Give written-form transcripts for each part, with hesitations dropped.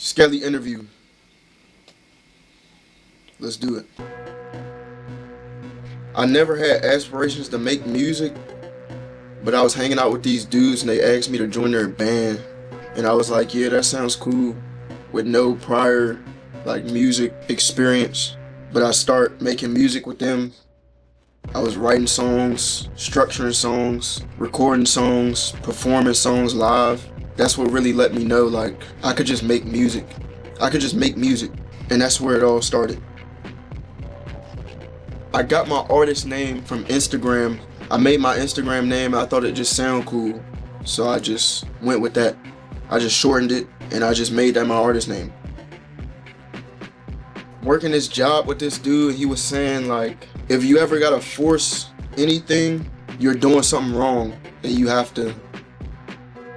Skelly interview. Let's do it. I never had aspirations to make music, but I was hanging out with these dudes and they asked me to join their band. And I was like, yeah, that sounds cool, with no prior music experience. But I start making music with them. I was writing songs, structuring songs, recording songs, performing songs live. That's what really let me know I could just make music. I could just make music. And that's where it all started. I got my artist name from Instagram. I made my Instagram name and I thought it just sounded cool. So I just went with that. I just shortened it and I just made that my artist name. Working this job with this dude, he was saying if you ever gotta force anything, you're doing something wrong and you have to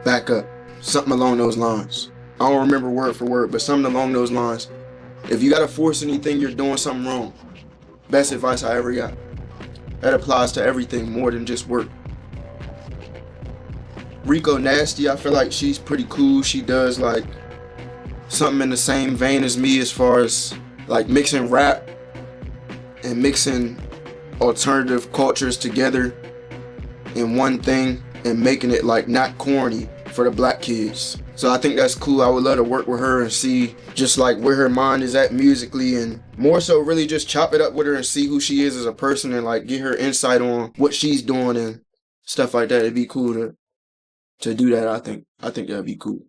back up. Something along those lines. I don't remember word for word, but something along those lines. If you gotta force anything, you're doing something wrong. Best advice I ever got. That applies to everything more than just work. Rico Nasty, I feel like she's pretty cool. She does something in the same vein as me as far as mixing rap and mixing alternative cultures together in one thing and making it not corny for the black kids. So I think that's cool. I would love to work with her and see just where her mind is at musically, and more so really just chop it up with her and see who she is as a person and get her insight on what she's doing and stuff like that. It'd be cool to do that. I think that'd be cool.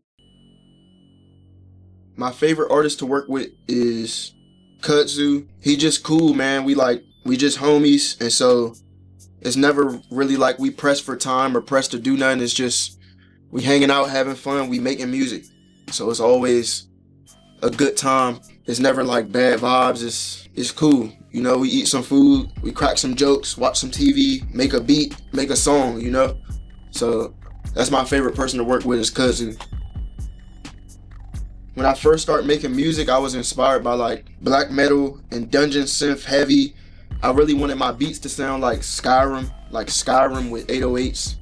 My favorite artist to work with is Kudzu. He just cool, man. We just homies, and so it's never really we press for time or press to do nothing. It's just we hanging out, having fun, we making music. So it's always a good time. It's never bad vibes. It's cool. You know, we eat some food, we crack some jokes, watch some TV, make a beat, make a song, you know? So that's my favorite person to work with is Kudzu. When I first started making music, I was inspired by black metal and dungeon synth heavy. I really wanted my beats to sound like Skyrim with 808s,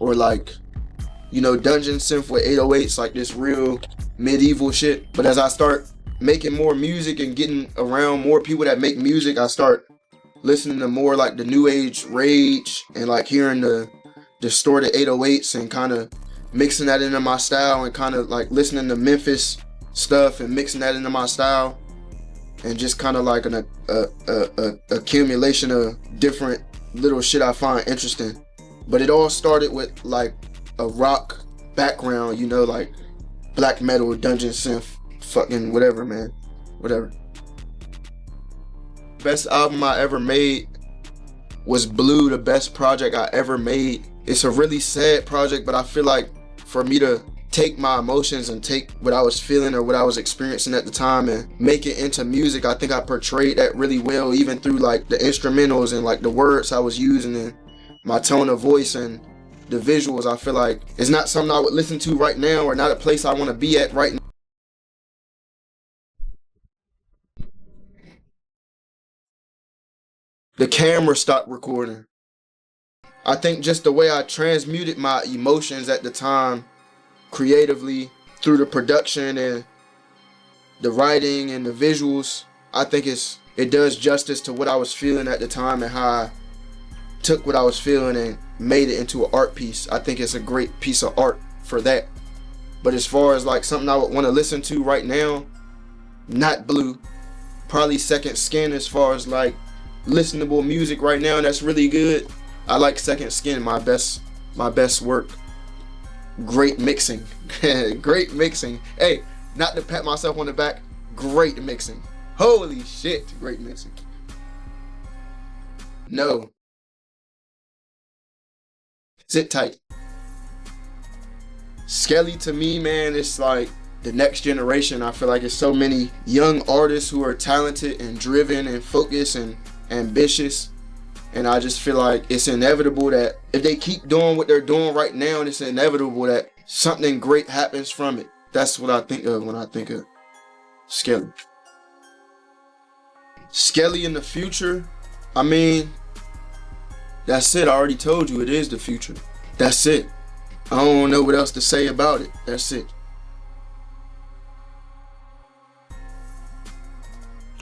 or dungeon synth with 808s, this real medieval shit. But as I start making more music and getting around more people that make music, I start listening to more the new age rage and hearing the distorted 808s and kind of mixing that into my style, and kind of listening to Memphis stuff and mixing that into my style, and just kind of an accumulation of different little shit I find interesting. But it all started with a rock background, black metal, dungeon synth, fucking whatever, man, whatever. Best album I ever made was Blue, the best project I ever made. It's a really sad project, but I feel for me to take my emotions and take what I was feeling or what I was experiencing at the time and make it into music, I think I portrayed that really well, even through the instrumentals and the words I was using and my tone of voice and the visuals. I feel it's not something I would listen to right now, or not a place I want to be at right now. The camera stopped recording. I think just the way I transmuted my emotions at the time creatively through the production and the writing and the visuals, I think it does justice to what I was feeling at the time and how I took what I was feeling and made it into an art piece. I think it's a great piece of art for that. But as far as something I would want to listen to right now, not Blue. Probably Second Skin as far as listenable music right now, and that's really good. I like Second Skin, my best work. Great mixing. Great mixing. Hey, not to pat myself on the back, great mixing. Holy shit, great mixing. No. Sit tight. Skelly to me, man, it's the next generation. I feel it's so many young artists who are talented and driven and focused and ambitious. And I just feel it's inevitable that if they keep doing what they're doing right now, it's inevitable that something great happens from it. That's what I think of when I think of Skelly. Skelly in the future, I mean, that's it. I already told you it is the future. That's it. I don't know what else to say about it. That's it.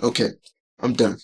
Okay, I'm done.